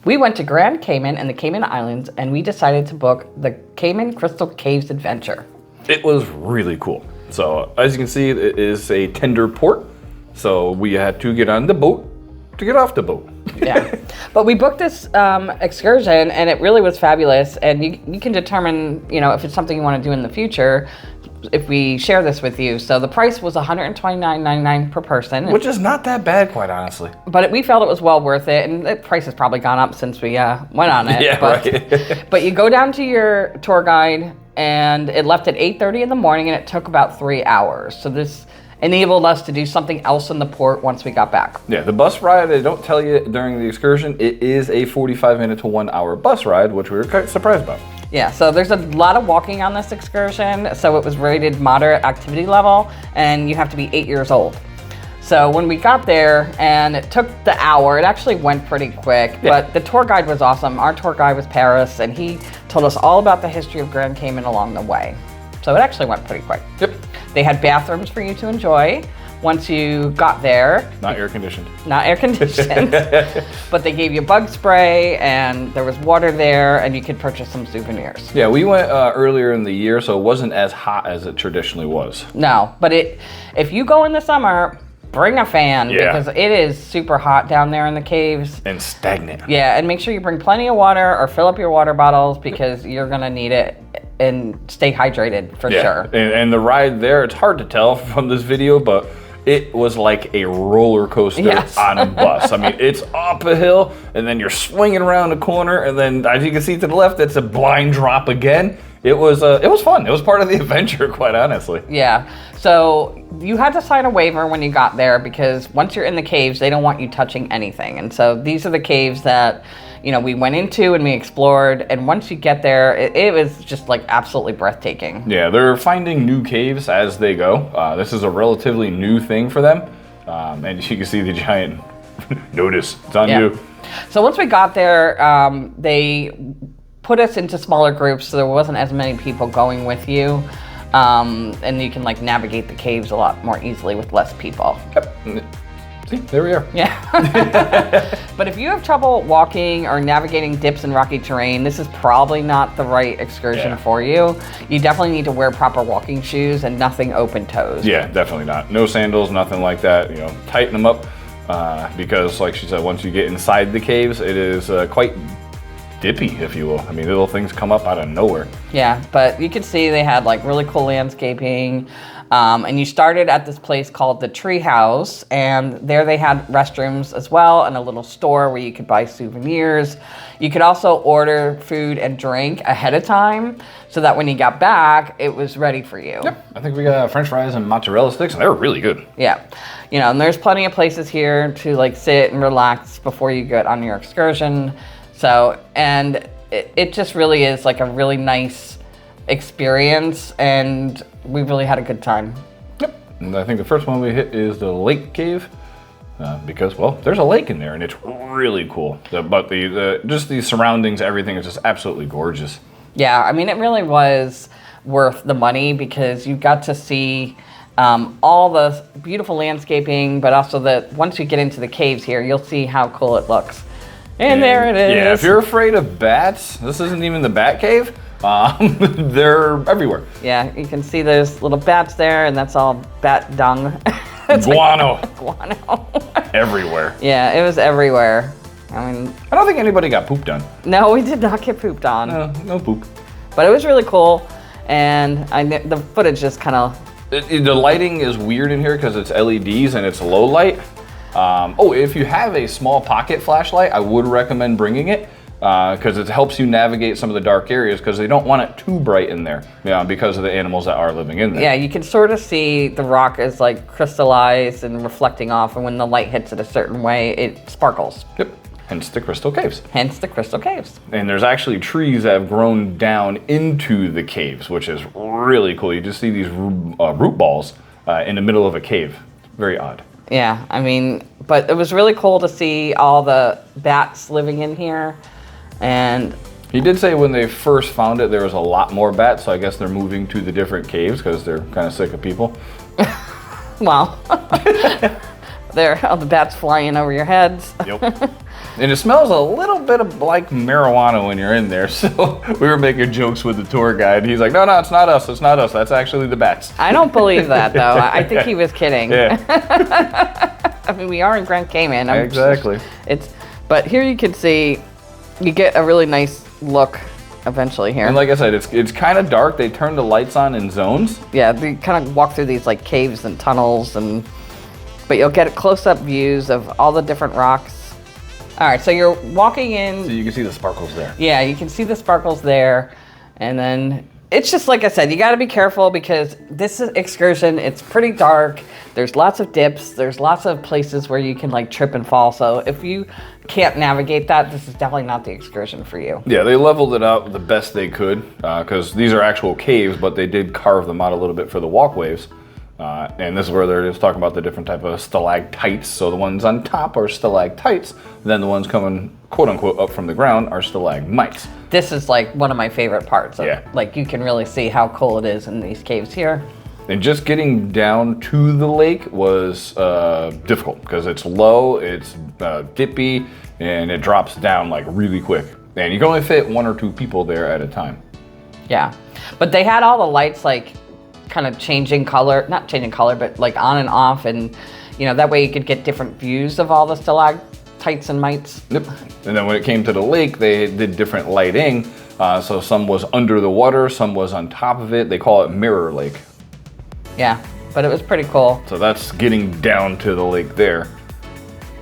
We went to Grand Cayman and the Cayman Islands, and we decided to book the Cayman Crystal Caves Adventure. It was really cool. So as you can see, it is a tender port. So we had to get on the boat to get off the boat. Yeah, but we booked this excursion, and it really was fabulous. And you can determine, if it's something you want to do in the future, if we share this with you. So the price was $129.99 per person, which is not that bad, quite honestly. But we felt it was well worth it, and the price has probably gone up since we went on it. Yeah, right. But you go down to your tour guide, and it left at 8:30 in the morning, and it took about 3 hours. So this enabled us to do something else in the port once we got back. Yeah, the bus ride, they don't tell you during the excursion, it is a 45-minute to 1 hour bus ride, which we were quite surprised about. Yeah, so there's a lot of walking on this excursion, so it was rated moderate activity level, and you have to be 8 years old. So when we got there, and it took the hour, it actually went pretty quick, but the tour guide was awesome. Our tour guide was Paris, and he told us all about the history of Grand Cayman along the way. So it actually went pretty quick. Yep. They had bathrooms for you to enjoy once you got there. Not air conditioned. Not air conditioned. But they gave you bug spray, and there was water there, and you could purchase some souvenirs. Yeah, we went earlier in the year, so it wasn't as hot as it traditionally was. No, but if you go in the summer, bring a fan, because it is super hot down there in the caves. And stagnant. Yeah, and make sure you bring plenty of water or fill up your water bottles, because you're going to need it, and stay hydrated for sure. And the ride there, it's hard to tell from this video, but it was like a roller coaster on a bus. I mean, it's up a hill, and then you're swinging around a corner, and then as you can see to the left, it's a blind drop again. It was fun. It was part of the adventure, quite honestly. Yeah. So you had to sign a waiver when you got there, because once you're in the caves, they don't want you touching anything. And so these are the caves that we went into and we explored, and once you get there, it was just like absolutely breathtaking. Yeah, they're finding new caves as they go. This is a relatively new thing for them, and you can see the giant notice. It's on you. So once we got there, they put us into smaller groups, so there wasn't as many people going with you, and you can navigate the caves a lot more easily with less people. Yep. See, there we are. Yeah. But if you have trouble walking or navigating dips and rocky terrain, this is probably not the right excursion for you. You definitely need to wear proper walking shoes and nothing open toes. Yeah, definitely not. No sandals, nothing like that. Tighten them up, because like she said, once you get inside the caves, it is quite dippy, if you will. I mean, little things come up out of nowhere. Yeah, but you could see they had really cool landscaping. And you started at this place called the Tree House, and there they had restrooms as well, and a little store where you could buy souvenirs. You could also order food and drink ahead of time, so that when you got back, it was ready for you. Yep, I think we got French fries and mozzarella sticks, and they were really good. Yeah, and there's plenty of places here to sit and relax before you get on your excursion. So, and it just really is a really nice experience, and we really had a good time. Yep. And I think the first one we hit is the lake cave, because there's a lake in there, and it's really cool. But just the surroundings, everything is just absolutely gorgeous. Yeah, I mean, it really was worth the money, because you got to see all the beautiful landscaping, but also once you get into the caves here, you'll see how cool it looks. And there it is. Yeah, if you're afraid of bats, this isn't even the bat cave. They're everywhere. Yeah, you can see there's little bats there, and that's all bat dung. Guano. Guano. Everywhere. Yeah, it was everywhere. I mean, I don't think anybody got pooped on. No, we did not get pooped on. No poop. But it was really cool, and the footage just kind of... The lighting is weird in here because it's LEDs and it's low light. If you have a small pocket flashlight, I would recommend bringing it, because it helps you navigate some of the dark areas, because they don't want it too bright in there, because of the animals that are living in there. Yeah, you can sort of see the rock is crystallized and reflecting off, and when the light hits it a certain way, it sparkles. Yep, hence the crystal caves. Hence the crystal caves. And there's actually trees that have grown down into the caves, which is really cool. You just see these root balls in the middle of a cave. Very odd. Yeah, I mean, but it was really cool to see all the bats living in here. And he did say when they first found it, there was a lot more bats, so I guess they're moving to the different caves because they're kind of sick of people. Wow. There, all the bats flying over your heads. Yep. And it smells a little bit of like marijuana when you're in there. So we were making jokes with the tour guide. He's like, no, it's not us. It's not us. That's actually the bats. I don't believe that, though. I think he was kidding. Yeah. I mean, we are in Grand Cayman. Exactly. But here you can see, you get a really nice look eventually here. And like I said, it's kind of dark. They turn the lights on in zones. Yeah, they kind of walk through these like caves and tunnels, but you'll get close-up views of all the different rocks. All right, so you're walking in. So you can see the sparkles there. Yeah, you can see the sparkles there. And then it's just like I said, you got to be careful because this is excursion. It's pretty dark. There's lots of dips. There's lots of places where you can like trip and fall. So if you can't navigate that, this is definitely not the excursion for you. Yeah, they leveled it out the best they could because these are actual caves, but they did carve them out a little bit for the walkways. And this is where they're just talking about the different type of stalactites. So the ones on top are stalactites. Then the ones coming, quote unquote, up from the ground are stalagmites. This is like one of my favorite parts. Yeah. Like you can really see how cool it is in these caves here. And just getting down to the lake was difficult because it's low, it's dippy, and it drops down like really quick. And you can only fit 1 or 2 people there at a time. Yeah. But they had all the lights like kind of changing color, not changing color, but like on and off. And, you know, that way you could get different views of all the stalactites and mites. Yep. And then when it came to the lake, they did different lighting. So some was under the water, some was on top of it. They call it Mirror Lake. Yeah, but it was pretty cool. So that's getting down to the lake there.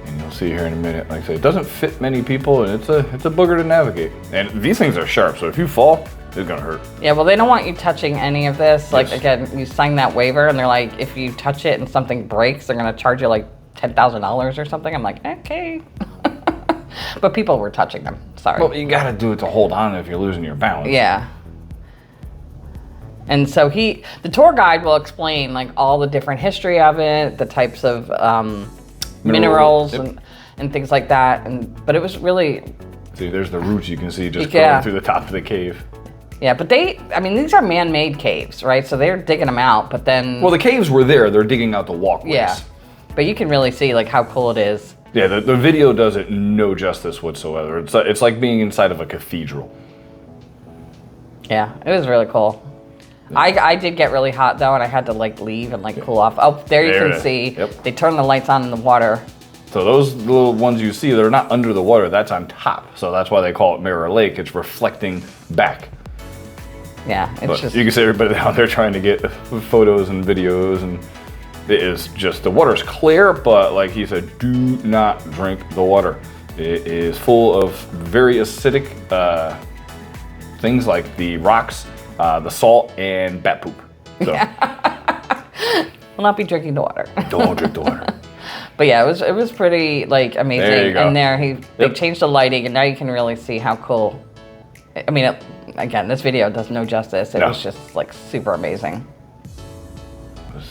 And you'll see here in a minute. Like I said, it doesn't fit many people, and it's a booger to navigate. And these things are sharp, so if you fall, it's gonna hurt. Yeah, well, they don't want you touching any of this. Like, Yes. again, you sign that waiver, and they're like, if you touch it and something breaks, they're gonna charge you like $10,000 or something. I'm like, okay. But people were touching them. Sorry. Well, you gotta do it to hold on if you're losing your balance. Yeah. And so the tour guide will explain like all the different history of it, the types of minerals Yep. and things like that. But it was really, See, there's the roots you can see just Yeah. going through the top of the cave. yeah, but these are man-made caves, right? So they're digging them out, but then, Well, the caves were there. They're digging out the walkways. yeah, but you can really see like how cool it is. Yeah, the video does it no justice whatsoever. It's like being inside of a cathedral. Yeah, it was really cool. I did get really hot though, and I had to like leave and like cool off. Oh, there you can see. Yep. They turn the lights on in the water. So those little ones you see, they're not under the water. That's on top. So that's why they call it Mirror Lake. It's reflecting back. Yeah, it's But just. you can see everybody out there trying to get photos and videos, and it is just, the water's clear, but like he said, do not drink the water. It is full of very acidic things like the rocks, the salt, and bat poop. So Will not be drinking the water. don't drink the water. But yeah, it was pretty like amazing. There you go. And there they changed the lighting, and now you can really see how cool. I mean, again, this video does no justice. It No. was just like super amazing.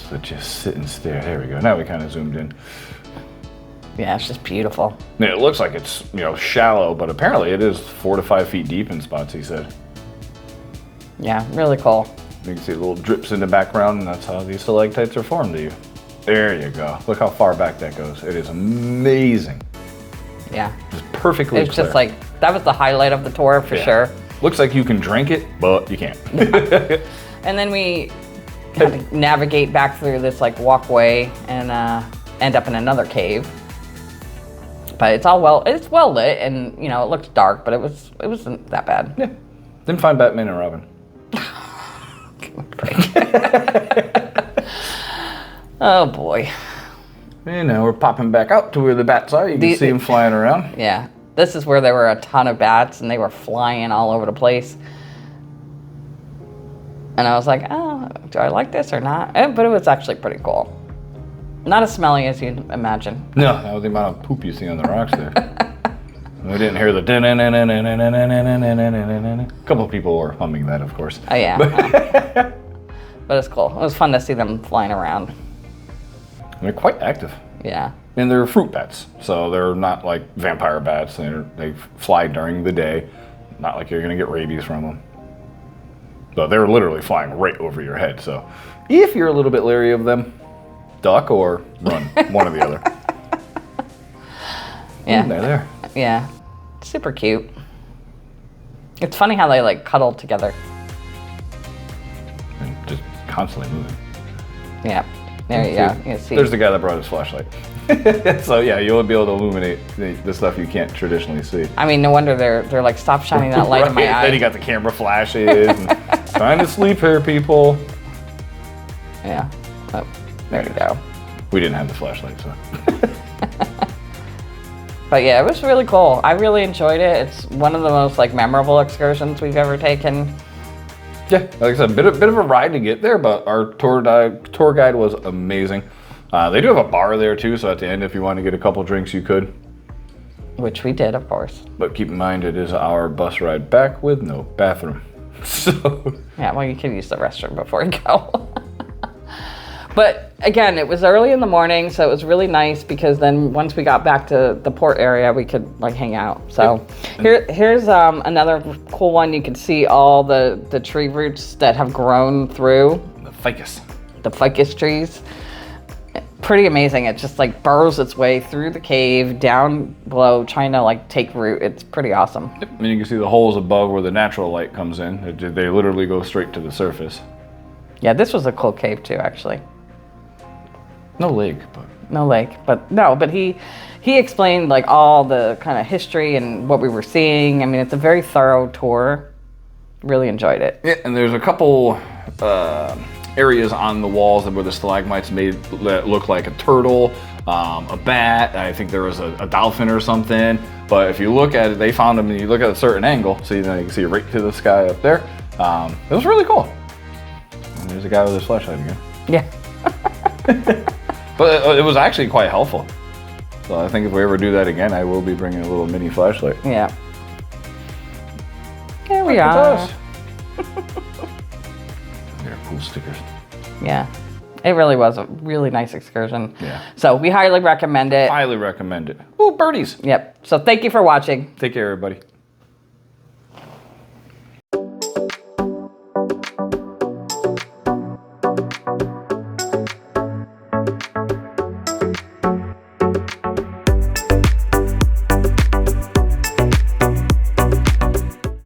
So just sit and stare. There we go. Now we kind of zoomed in. Yeah, it's just beautiful. And it looks like it's shallow, but apparently it is 4 to 5 feet deep in spots. He said. Yeah, really cool. You can see little drips in the background, and that's how these stalactites are formed to you. There you go. Look how far back that goes. It is amazing. Yeah, It's perfectly it's clear. just like that was the highlight of the tour for Yeah. sure. Looks like you can drink it, but you can't. And then we had to navigate back through this like walkway and end up in another cave. But it's well lit, and it looks dark, but it wasn't that bad. Yeah. Didn't find Batman and Robin. Oh boy. And now we're popping back out to where the bats are. You can see them flying around. Yeah, this is where there were a ton of bats, and they were flying all over the place. And I was like, oh, do I like this or not? But it was actually pretty cool. Not as smelly as you'd imagine. No, that was the amount of poop you see on the rocks there. We didn't hear the. A couple of people were humming that, of course. Oh yeah. But it's cool. It was fun to see them flying around. They're quite active. Yeah. And they're fruit bats, so they're not like vampire bats. They fly during the day, not like you're gonna get rabies from them. So they're literally flying right over your head. So if you're a little bit leery of them, duck or run, one or the other. Yeah. And they're there. Yeah, super cute. It's funny how they like cuddle together. And just constantly moving. Yeah, there you go. You see. There's the guy that brought his flashlight. So yeah, you'll be able to illuminate the stuff you can't traditionally see. I mean, no wonder they're like, stop shining that light in my eye. Then you got the camera flashes. And trying to sleep here, people. Yeah. Oh, there you go. We didn't have the flashlight, so. But yeah, it was really cool. I really enjoyed it. It's one of the most like memorable excursions we've ever taken. Yeah, like I said, bit of a ride to get there, but our tour guide was amazing. They do have a bar there too, so at the end, if you want to get a couple drinks, you could. Which we did, of course. But keep in mind, it is our bus ride back with no bathroom. So. Yeah, well, you can use the restroom before you go. But again, it was early in the morning, so it was really nice because then once we got back to the port area, we could like hang out. So here's another cool one. You can see all the tree roots that have grown through. The ficus. The ficus trees. Pretty amazing. It just like burrows its way through the cave, down below, trying to like take root. It's pretty awesome. Yep. And you can see the holes above where the natural light comes in. They literally go straight to the surface. Yeah, this was a cool cave too, actually. No lake, but. No lake, but he explained like all the kind of history and what we were seeing. I mean, it's a very thorough tour. Really enjoyed it. Yeah, and there's a couple areas on the walls where the stalagmites made that look like a turtle, a bat. I think there was a dolphin or something. But if you look at it, they found them and you look at a certain angle, so you can see right to the sky up there. It was really cool. And there's a guy with his flashlight again. Yeah. But it was actually quite helpful. So I think if we ever do that again, I will be bringing a little mini flashlight. Yeah. Here we are. They're cool stickers. Yeah. It really was a really nice excursion. Yeah. So we highly recommend it. Highly recommend it. Ooh, birdies. Yep. So thank you for watching. Take care, everybody.